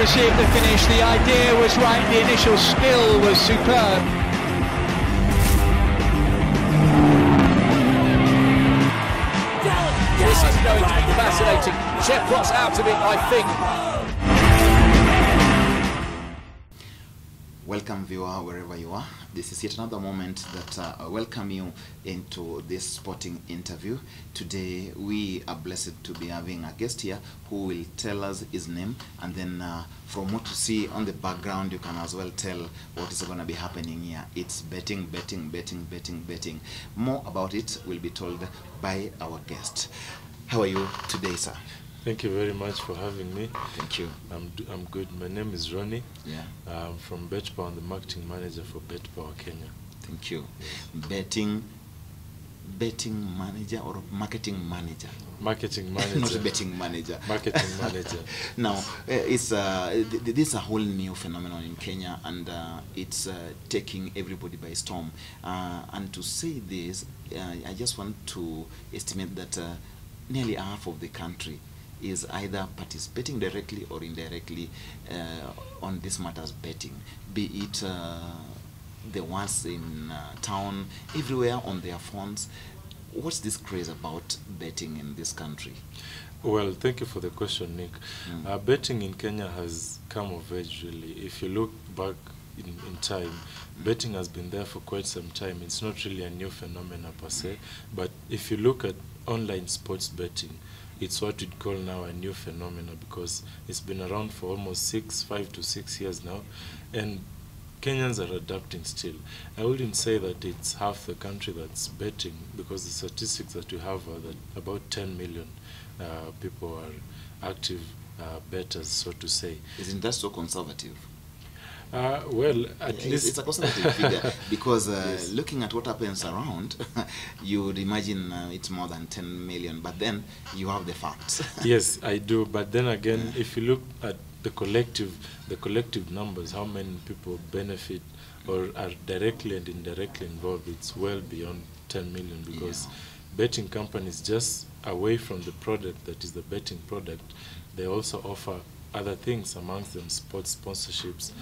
accuracy of the finish. The idea was right, the initial skill was superb. This is going to be fascinating. Cheplos out of it, I think. Welcome viewer, wherever you are. This is yet another moment that I welcome you into this sporting interview. Today we are blessed to be having a guest here who will tell us his name, and then from what you see on the background you can as well tell what is going to be happening here. It's betting. More about it will be told by our guest. How are you today, sir? Thank you very much for having me. Thank you. I'm good. My name is Ronnie. Yeah. I'm from Bet Pawa. I'm the marketing manager for Bet Pawa Kenya. Thank you. Betting manager or marketing manager? Marketing manager. Not betting manager. Marketing manager. Now, this is a whole new phenomenon in Kenya, and it's taking everybody by storm. And to say this, I just want to estimate that nearly half of the country is either participating directly or indirectly on this matters betting, be it the ones in town, everywhere on their phones. What's this craze about betting in this country? Well, thank you for the question, Nick. Betting in Kenya has come of age, really. If you look back in time, betting has been there for quite some time. It's not really a new phenomenon per se, but if you look at online sports betting, it's what we'd call now a new phenomenon, because it's been around for almost 5 to 6 years now, and Kenyans are adapting still. I wouldn't say that it's half the country that's betting, because the statistics that we have are that about 10 million people are active bettors, so to say. Isn't that so conservative? Well, at least it's a conservative figure, because yes. Looking at what happens around, you would imagine it's more than 10 million, but then you have the facts. Yes, I do, but then again, if you look at the collective numbers, how many people benefit or are directly and indirectly involved, it's well beyond 10 million, because betting companies, just away from the product that is the betting product, they also offer other things, amongst them sports sponsorships,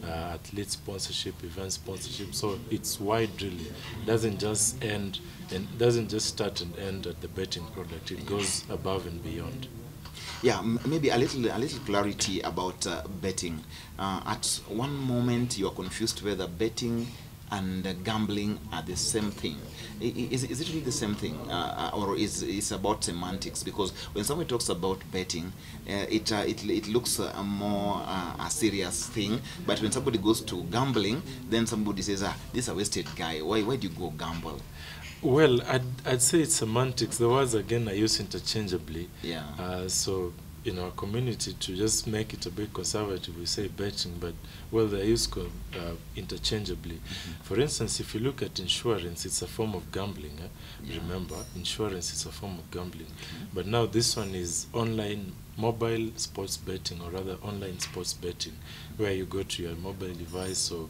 athlete sponsorship, event sponsorship. So it's wide, really. It doesn't just end and doesn't just start and end at the betting product. It goes above and beyond. Yeah, maybe a little clarity about betting. At one moment you are confused whether betting and gambling are the same thing. Is it really the same thing, or is it about semantics? Because when somebody talks about betting, it looks more a serious thing. But when somebody goes to gambling, then somebody says, this is a wasted guy. Why do you go gamble? Well, I'd say it's semantics. The words, again, are used interchangeably. Yeah. So in our community, to just make it a bit conservative, we say betting, but well, they're used interchangeably. For instance, if you look at insurance, it's a form of gambling. Remember, insurance is a form of gambling. But now this one is online mobile sports betting, or rather online sports betting, where you go to your mobile device or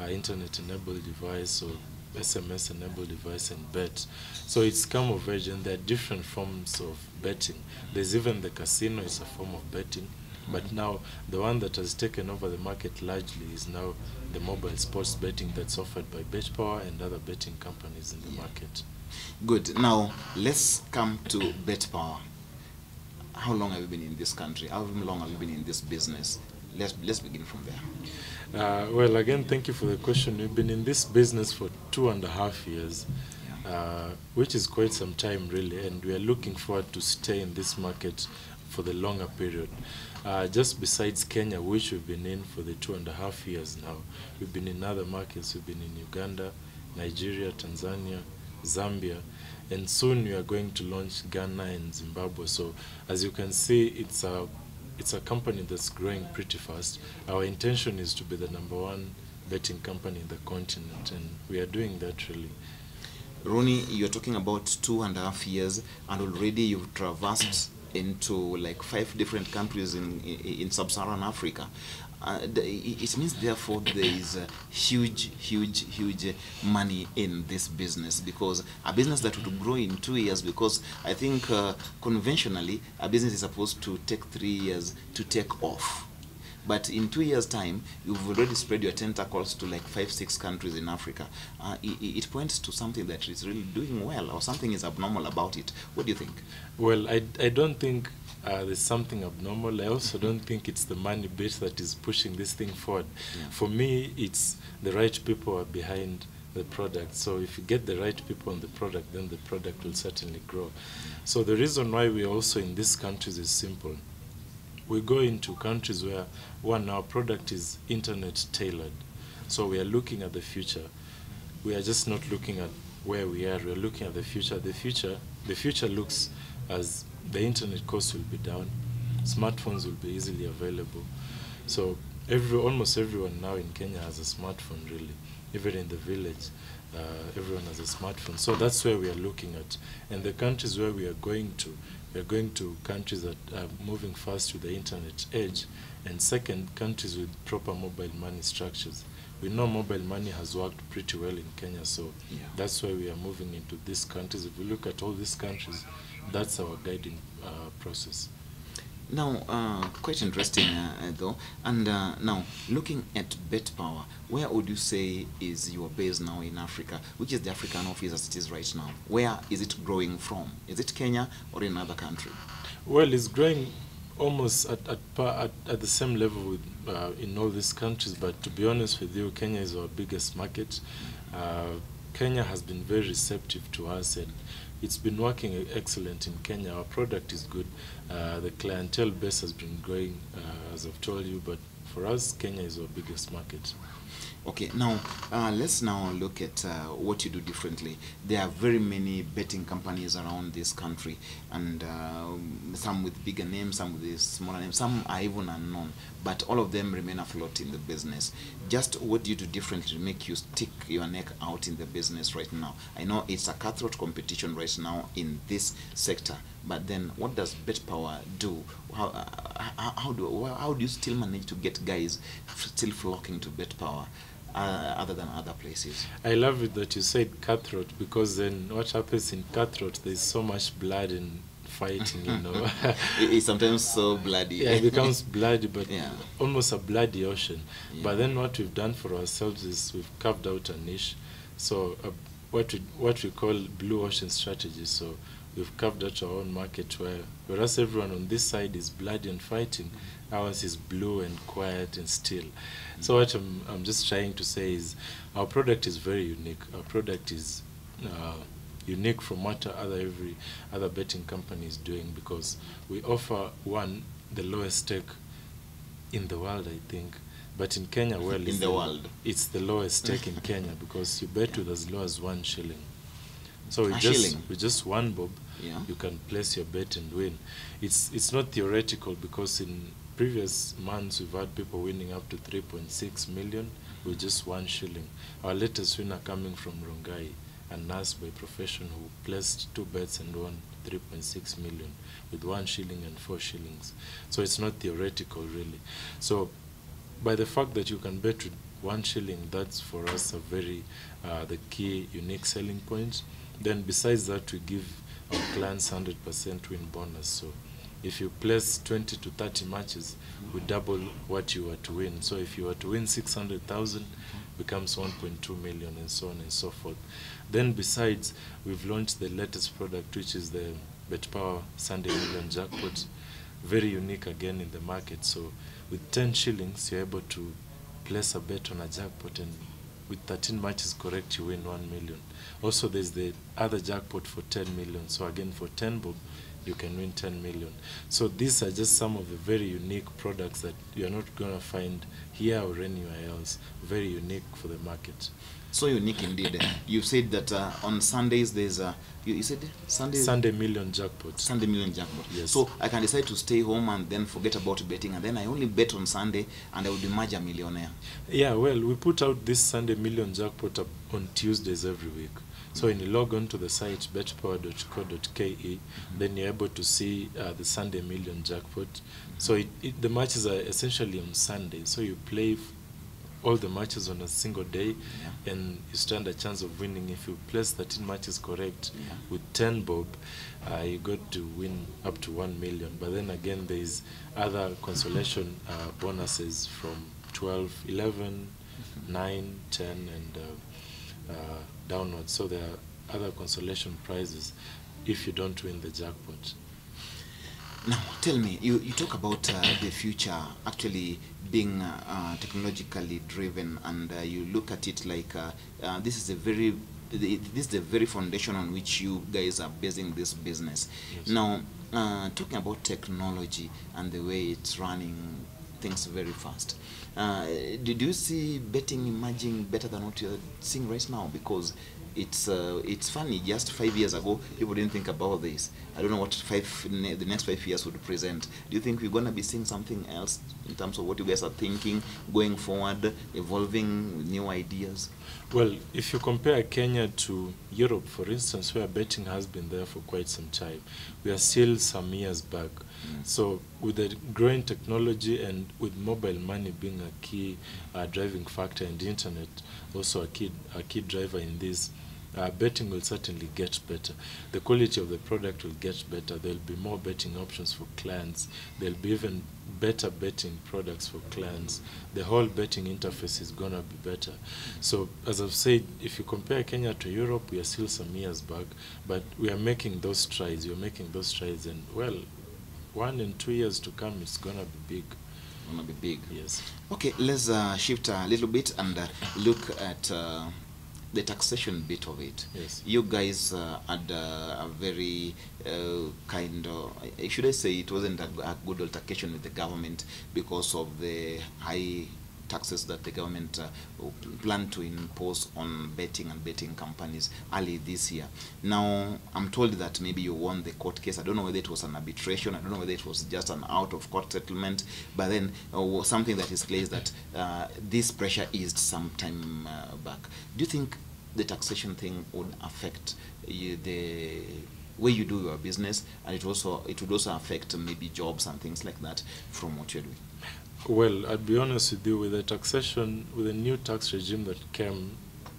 internet-enabled device or SMS-enabled device and bet. So it's come of age, and there are different forms of betting. There's even the casino, it's a form of betting. But now the one that has taken over the market largely is now the mobile sports betting that's offered by Bet Pawa and other betting companies in the market. Good. Now let's come to Bet Pawa. How long have you been in this country? How long have you been in this business? Let's begin from there. Well, again, thank you for the question. We've been in this business for 2.5 years, which is quite some time, really, and we are looking forward to stay in this market for the longer period. Just besides Kenya, which we've been in for the 2.5 years now, we've been in other markets. We've been in Uganda, Nigeria, Tanzania, Zambia, and soon we are going to launch Ghana and Zimbabwe. So as you can see, it's a company that's growing pretty fast. Our intention is to be the #1 betting company in the continent, and we are doing that, really. Ronnie, you're talking about 2.5 years, and already you've traversed into like 5 different countries in sub-Saharan Africa. It means, therefore, there is huge money in this business, because a business that would grow in 2 years, because I think conventionally a business is supposed to take 3 years to take off. But in 2 years' time, you've already spread your tentacles to like 5-6 countries in Africa. It points to something that is really doing well, or something is abnormal about it. What do you think? Well, I don't think there's something abnormal. I also don't think it's the money bit that is pushing this thing forward. Yeah. For me, it's the right people are behind the product. So if you get the right people on the product, then the product will certainly grow. So the reason why we're also in these countries is simple. We go into countries where, one, our product is internet tailored. So we are looking at the future. We are just not looking at where we are. We are looking at the future. The future looks as the internet costs will be down. Smartphones will be easily available. So almost everyone now in Kenya has a smartphone, really. Even in the village, everyone has a smartphone. So that's where we are looking at. And the countries where we are going to countries that are moving fast to the internet age, and second, countries with proper mobile money structures. We know mobile money has worked pretty well in Kenya, so that's why we are moving into these countries. If we look at all these countries, that's our guiding process. Now, quite interesting though. And now, looking at Bet Pawa, where would you say is your base now in Africa? Which is the African office as it is right now? Where is it growing from? Is it Kenya or in another country? Well, it's growing almost at the same level with, in all these countries, but to be honest with you, Kenya is our biggest market. Kenya has been very receptive to us, and it's been working excellent in Kenya. Our product is good. The clientele base has been growing, as I've told you, but for us, Kenya is our biggest market. Okay, now let's now look at what you do differently. There are very many betting companies around this country, and some with bigger names, some with smaller names, some are even unknown, but all of them remain afloat in the business. Just what do you do differently to make you stick your neck out in the business right now? I know it's a cutthroat competition right now in this sector, but then what does Bet Pawa do? How do you still manage to get guys still flocking to Bet Pawa? Other than other places. I love it that you said cutthroat, because then what happens in cutthroat, there's so much blood and fighting, you know. It's sometimes so bloody. Yeah, it becomes bloody, but yeah, almost a bloody ocean. Yeah. But then what we've done for ourselves is we've carved out a niche. So what we call blue ocean strategy. So we've carved out our own market where, whereas everyone on this side is bloody and fighting, ours is blue and quiet and still. So what I'm just trying to say is our product is very unique. Our product is unique from what every other betting company is doing, because we offer, one, the lowest stake in the world, I think. But in Kenya, well, in the world, it's the lowest stake in Kenya, because you bet with as low as 1 shilling. So with just 1 bob, you can place your bet and win. It's not theoretical, because in previous months we've had people winning up to 3.6 million with just 1 shilling. Our latest winner coming from Rongai, a nurse by profession, who placed 2 bets and won 3.6 million with 1 shilling and 4 shillings. So it's not theoretical, really. So by the fact that you can bet with 1 shilling, that's for us a very the key unique selling point. Then besides that, we give our clients 100% win bonus. So if you place 20 to 30 matches, we double what you were to win. So if you were to win 600,000, becomes 1.2 million, and so on and so forth. Then besides, we've launched the latest product, which is the Bet Pawa Sunday Million Jackpot. Very unique again in the market. So with 10 shillings, you're able to place a bet on a jackpot, and with 13 matches correct, you win 1 million. Also, there's the other jackpot for 10 million. So again, for 10 bob, you can win 10 million. So these are just some of the very unique products that you're not going to find here or anywhere else. Very unique for the market. So unique indeed. You said that on Sundays there's a, you said Sunday Million Jackpot. Sunday Million Jackpot. Yes. So I can decide to stay home and then forget about betting, and then I only bet on Sunday and I will emerge a millionaire. Yeah, well, we put out this Sunday Million Jackpot on Tuesdays every week. So when you log on to the site betpower.co.ke, then you're able to see the Sunday Million Jackpot. So the matches are essentially on Sunday. So you play all the matches on a single day, and you stand a chance of winning. If you place 13 matches correct with 10 bob, you got to win up to 1 million. But then again, there is other consolation bonuses from 12, 11, 9, 10, and downwards. So there are other consolation prizes if you don't win the jackpot. Now, tell me, you talk about the future actually being technologically driven, and you look at it like this is the very foundation on which you guys are basing this business. Yes. Now, talking about technology and the way it's running things very fast, do you see betting emerging better than what you're seeing right now? Because it's funny, just 5 years ago people didn't think about this. I don't know what the next 5 years would present. Do you think we're going to be seeing something else in terms of what you guys are thinking going forward, evolving with new ideas? Well, if you compare Kenya to Europe, for instance, where betting has been there for quite some time, we are still some years back. So with the growing technology and with mobile money being a key driving factor, and the internet also a key driver in this, betting will certainly get better. The quality of the product will get better. There will be more betting options for clients. There will be even better betting products for clients. The whole betting interface is going to be better. So as I've said, if you compare Kenya to Europe, we are still some years back, but we are making those strides. We're making those strides, and well, 1 and 2 years to come, it's going to be big. Going to be big. Yes. Okay, let's shift a little bit and look at the taxation bit of it. Yes. You guys had a very kind of, should I say, it wasn't a good altercation with the government because of the high taxes that the government planned to impose on betting and betting companies early this year. Now, I'm told that maybe you won the court case. I don't know whether it was an arbitration. I don't know whether it was just an out-of-court settlement. But then something that is clear is that this pressure eased some time back. Do you think the taxation thing would affect the way you do your business, and it would also affect maybe jobs and things like that from what you're doing? Well, I'd be honest with you, with the taxation, with the new tax regime that came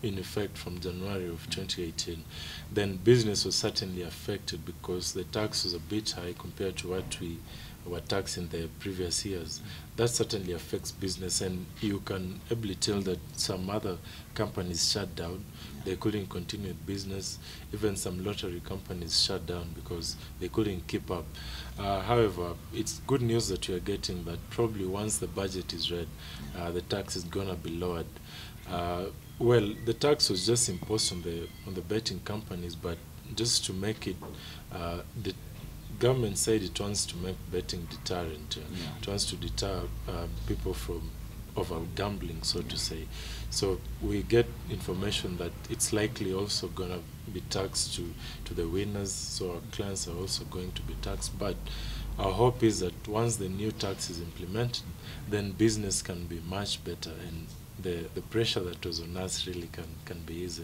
in effect from January of 2018, then business was certainly affected because the tax was a bit high compared to what we were taxed in the previous years. That certainly affects business, and you can ably tell that some other companies shut down. They couldn't continue with business. Even some lottery companies shut down because they couldn't keep up. However, it's good news that you are getting that probably once the budget is read, the tax is going to be lowered. Well, the tax was just imposed on the betting companies, but just to make it, the government said it wants to make betting deterrent. It wants to deter people from over gambling, so to say. So we get information that it's likely also going to be taxed to the winners, so our clients are also going to be taxed. But our hope is that once the new tax is implemented, then business can be much better, and the pressure that was on us really can be eased.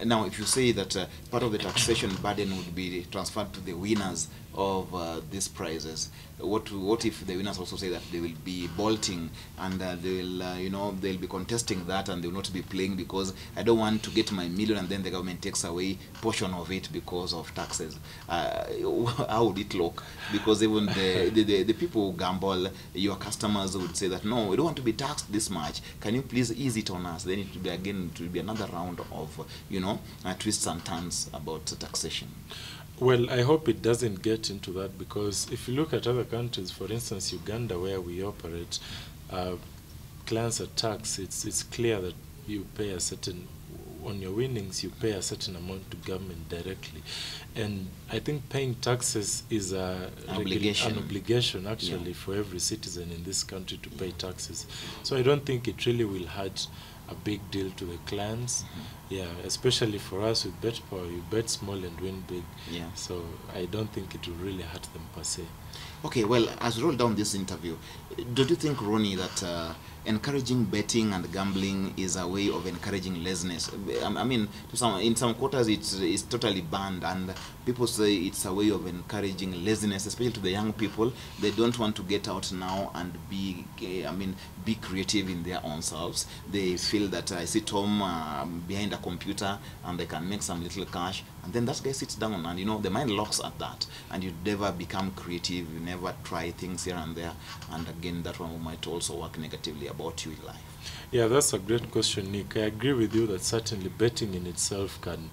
Now, if you say that part of the taxation burden would be transferred to the winners of these prizes, what if the winners also say that they will be bolting and they will, they'll be contesting that and they will not be playing because I don't want to get my million and then the government takes away portion of it because of taxes? How would it look? Because even the people who gamble, your customers would say that no, we don't want to be taxed this much. Can you please ease it on us? Then it will be another round of twists and turns about taxation. Well, I hope it doesn't get into that, because if you look at other countries, for instance, Uganda, where we operate, clients are taxed. It's clear that you pay a certain, on your winnings, you pay a certain amount to government directly. And I think paying taxes is an obligation actually for every citizen in this country to pay taxes. So I don't think it really will hurt a big deal to the clients. Yeah, especially for us with Bet Pawa, you bet small and win big. Yeah. So I don't think it will really hurt them per se. Okay, well, as we roll down this interview, do you think, Ronnie, that encouraging betting and gambling is a way of encouraging laziness? I mean, in some quarters it's totally banned, and people say it's a way of encouraging laziness, especially to the young people. They don't want to get out now and be creative in their own selves. They feel that I sit home behind a computer and they can make some little cash, and then that guy sits down, and the mind locks at that, and you never become creative. You never try things here and there, and again that one might also work negatively about you in life. Yeah, that's a great question, Nick. I agree with you that certainly betting in itself can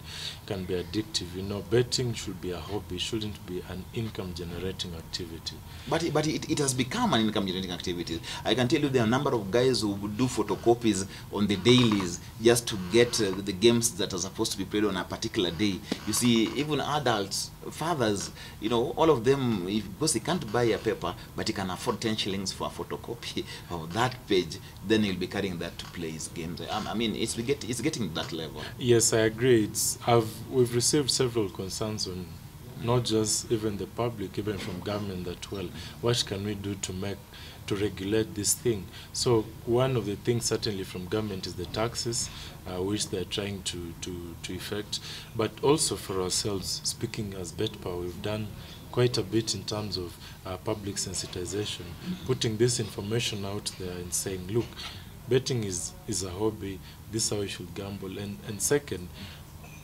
be addictive. Betting should be a hobby, shouldn't be an income-generating activity. But it has become an income-generating activity. I can tell you there are a number of guys who would do photocopies on the dailies just to get the games that are supposed to be played on a particular day. You see, even adults, fathers, all of them, because he can't buy a paper, but he can afford 10 shillings for a photocopy of that page, then he'll be carrying that to play his games. I mean, it's getting to that level. Yes, I agree. We've received several concerns on not just even the public, even from government, that, well, what can we do to regulate this thing? So one of the things certainly from government is the taxes, which they're trying to effect, but also for ourselves, speaking as Bet Pawa, we've done quite a bit in terms of public sensitization, putting this information out there and saying, look, betting is a hobby, this is how you should gamble. And second,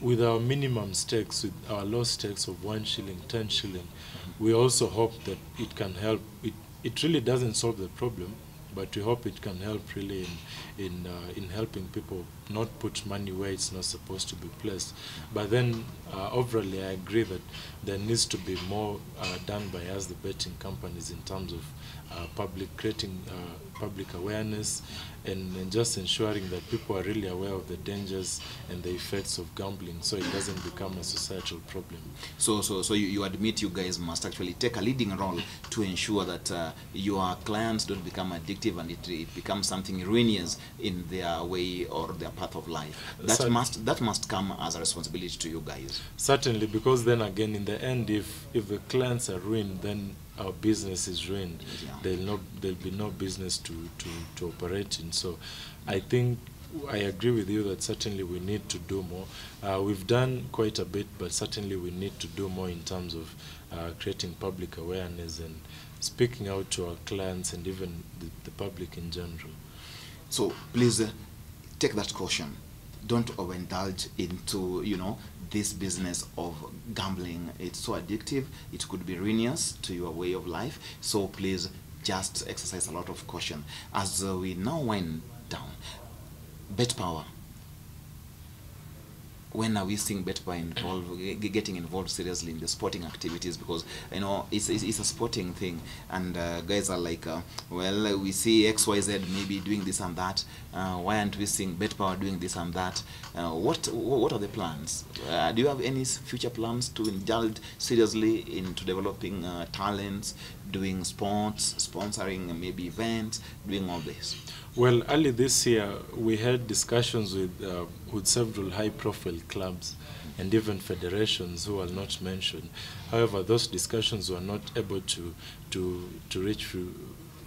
with our minimum stakes, with our low stakes of 1 shilling, 10 shilling, we also hope that it can help. It really doesn't solve the problem, but we hope it can help really in helping people not put money where it's not supposed to be placed. But then overall, I agree that there needs to be more done by us, the betting companies, in terms of creating public awareness and just ensuring that people are really aware of the dangers and the effects of gambling, so it doesn't become a societal problem. So you admit you guys must actually take a leading role to ensure that your clients don't become addictive and it becomes something ruinous in their way or their path of life. That must come as a responsibility to you guys. Certainly, because then again, in the end, if the clients are ruined, then our business is ruined. Yeah. There'll be no business to operate in. So I think I agree with you that certainly we need to do more. We've done quite a bit, but certainly we need to do more in terms of creating public awareness and speaking out to our clients and even the public in general. So please take that caution. Don't overindulge into, this business of gambling. It's so addictive. It could be ruinous to your way of life. So please just exercise a lot of caution. As we now wind down, Bet Pawa. When are we seeing Bet Pawa getting involved seriously in the sporting activities? Because it's a sporting thing, and guys are like, well, we see XYZ maybe doing this and that. Why aren't we seeing Bet Pawa doing this and that? What are the plans? Do you have any future plans to indulge seriously into developing talents, doing sports, sponsoring maybe events, doing all this? Well, early this year, we had discussions with several high-profile clubs and even federations who are not mentioned. However, those discussions were not able to reach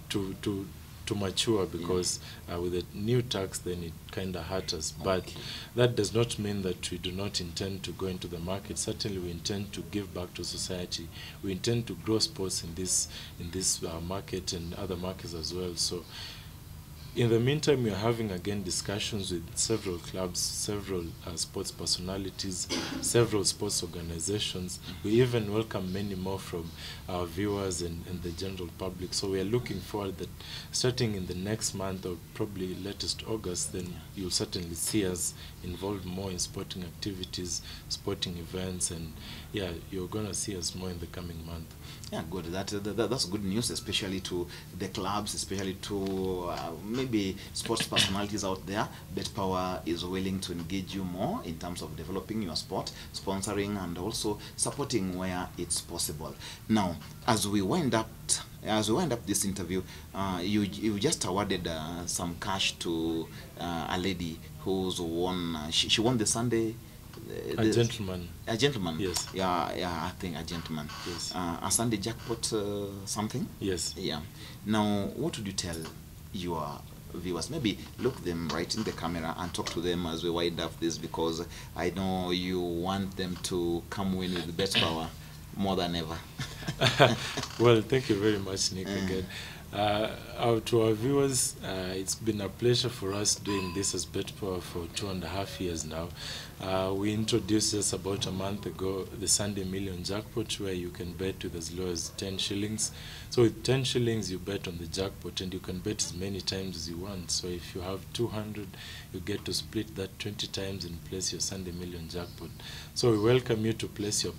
to mature because with the new tax, then it kind of hurt us. But that does not mean that we do not intend to go into the market. Certainly, we intend to give back to society. We intend to grow sports in this market and other markets as well. So, in the meantime, we are having again discussions with several clubs, several sports personalities, several sports organizations. We even welcome many more from our viewers and the general public. So we are looking forward that starting in the next month or probably latest August, then you'll certainly see us involved more in sporting activities, sporting events, and yeah, you're going to see us more in the coming month. Yeah, good. That's good news, especially to the clubs, especially to maybe sports personalities out there. Bet Pawa is willing to engage you more in terms of developing your sport, sponsoring, and also supporting where it's possible. Now, as we wind up this interview, you just awarded some cash to a lady who's won. She won the Sunday A gentleman. A gentleman. Yes. Yeah, I think a gentleman. Yes. A Sunday jackpot something. Yes. Yeah. Now, what would you tell your viewers? Maybe look them right in the camera and talk to them as we wind up this, because I know you want them to come win with Bet Pawa more than ever. Well, thank you very much, Nick, again. To our viewers, it's been a pleasure for us doing this as Bet Pawa for 2.5 years now. We introduced this about a month ago, the Sunday Million Jackpot, where you can bet with as low as 10 shillings. So with 10 shillings, you bet on the jackpot, and you can bet as many times as you want. So if you have 200, you get to split that 20 times and place your Sunday Million Jackpot. So we welcome you to place your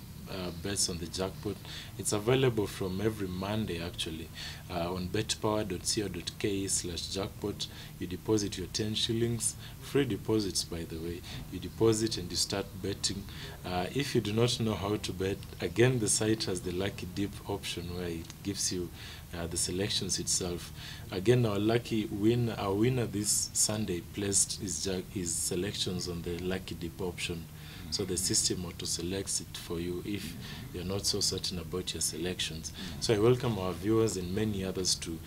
bets on the jackpot. It's available from every Monday actually on betpower.co.ke/jackpot. You deposit your 10 shillings, free deposits by the way. You deposit and you start betting. If you do not know how to bet, again the site has the lucky dip option where it gives you the selections itself. Again, our winner this Sunday placed his selections on the lucky dip option. So the system auto selects it for you if you're not so certain about your selections. So I welcome our viewers and many others to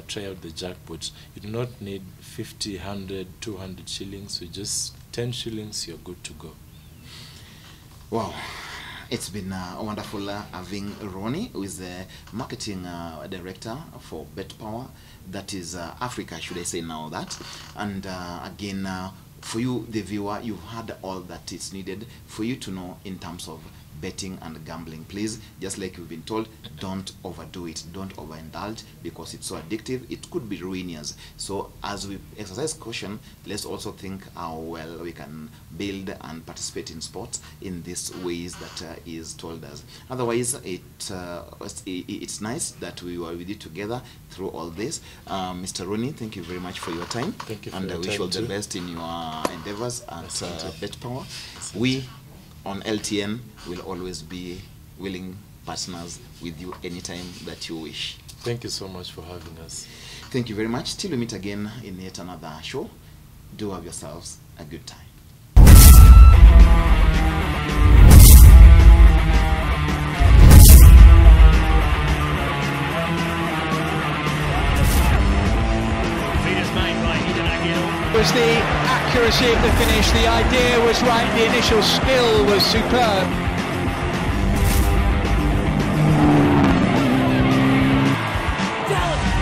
try out the jackpot. You do not need 50, 100, 200 shillings. With just 10 shillings, you're good to go. Wow. It's been wonderful having Ronnie, who is the marketing director for Bet Pawa. That is Africa, should I say now that. And again, for you, the viewer, you've heard all that is needed for you to know in terms of betting and gambling. Please, just like you've been told, don't overdo it. Don't overindulge, because it's so addictive. It could be ruinous. So as we exercise caution, let's also think how well we can build and participate in sports in these ways that is told us. Otherwise, it's nice that we were with you together through all this. Mr. Ronnie, thank you very much for your time. Thank you for and I wish you all the best in your endeavors at Bet Pawa. We on LTN will always be willing partners with you anytime that you wish. Thank you so much for having us. Thank you very much. Till we meet again in yet another show, do have yourselves a good time. Was the accuracy of the finish, the idea was right, the initial skill was superb.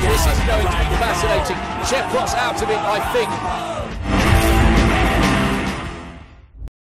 This is going to be fascinating. Chef Ross out of it, I think.